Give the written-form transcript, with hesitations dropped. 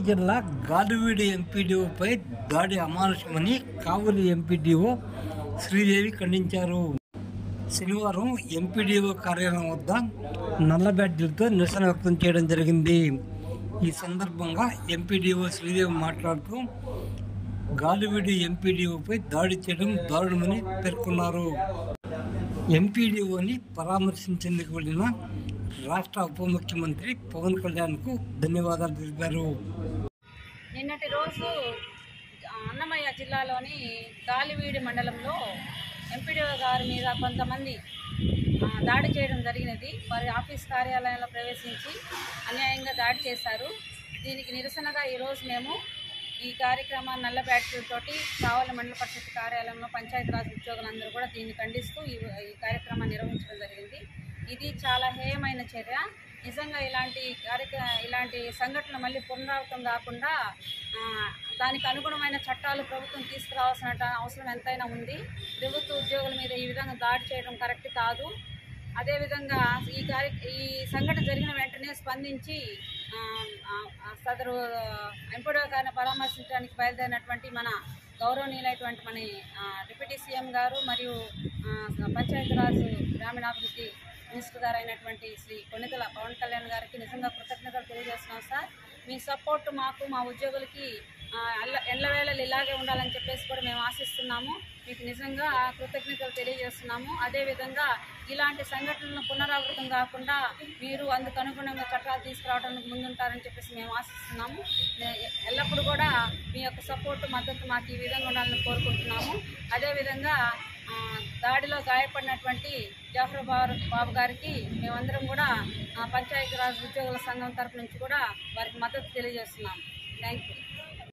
జిల్లా గాలివీడు ఎంపీడీఓపై దాడి అమానుషమని కావలి ఎంపీడీఓ శ్రీదేవి ఖండించారు. శనివారం ఎంపీడీఓ కార్యాలయం వద్ద నల్ల బ్యాడ్జీలతో నిరసన వ్యక్తం చేయడం జరిగింది. ఈ సందర్భంగా ఎంపీడీఓ శ్రీదేవి మాట్లాడుతూ గాలివీడు ఎంపీడీఓపై దాడి చేయడం దారుణమని పేర్కొన్నారు. ఎంపీడీఓని పరామర్శించేందుకు వెళ్లిన రాష్ట్ర ఉప ముఖ్యమంత్రి పవన్ కళ్యాణ్కు ధన్యవాదాలు తెలిపారు. నిన్నటి రోజు అన్నమయ్య జిల్లాలోని గాలివీడు మండలంలో ఎంపీడీఓ గారి మీద కొంతమంది దాడి చేయడం జరిగినది. వారి ఆఫీస్ కార్యాలయంలో ప్రవేశించి అన్యాయంగా దాడి చేశారు. దీనికి నిరసనగా ఈరోజు మేము ఈ కార్యక్రమాన్ని నల్ల బ్యాడ్జీలతోటి కావలి మండల పరిషత్ కార్యాలయంలో పంచాయతీరాజ్ ఉద్యోగులందరూ కూడా దీన్ని ఖండిస్తూ ఈ కార్యక్రమాన్ని నిర్వహించడం జరిగింది. ఇది చాలా హేయమైన చర్య. నిజంగా ఇలాంటి సంఘటనలు మళ్ళీ పునరావృతం కాకుండా దానికి అనుగుణమైన చట్టాలు ప్రభుత్వం తీసుకురావాల్సిన అవసరం ఎంతైనా ఉంది. ప్రభుత్వ ఉద్యోగుల మీద ఈ విధంగా దాడి చేయడం కరెక్ట్ కాదు. అదేవిధంగా ఈ సంఘటన జరిగిన వెంటనే స్పందించి సదరు ఎంపీడీఓ గారిని పరామర్శించడానికి బయలుదేరినటువంటి మన గౌరవనీయులైనటువంటి మన డిప్యూటీ సీఎం గారు మరియు పంచాయతీరాజ్ గ్రామీణాభివృద్ధి మినిస్టర్ గారు అయినటువంటి శ్రీ కొణిదెల పవన్ కళ్యాణ్ గారికి నిజంగా కృతజ్ఞతలు తెలియజేస్తున్నాం సార్. మీ సపోర్టు మాకు మా ఉద్యోగులకి ఎల్లవేళలు ఇలాగే ఉండాలని చెప్పేసి కూడా మేము ఆశిస్తున్నాము. మీకు నిజంగా కృతజ్ఞతలు తెలియజేస్తున్నాము. అదేవిధంగా ఇలాంటి సంఘటనలను పునరావృతం కాకుండా మీరు అందుకు అనుగుణంగా చట్టాలు తీసుకురావడానికి ముందుంటారని చెప్పేసి మేము ఆశిస్తున్నాము. ఎల్లప్పుడూ కూడా మీ యొక్క సపోర్టు మద్దతు మాకు ఈ విధంగా ఉండాలని కోరుకుంటున్నాము. అదేవిధంగా దాడిలో గాయపడినటువంటి జాఫర్ బాబు గారికి మేమందరం కూడా పంచాయతీరాజ్ ఉద్యోగుల సంఘం తరఫు నుంచి కూడా వారికి మద్దతు తెలియజేస్తున్నాము. Thank you.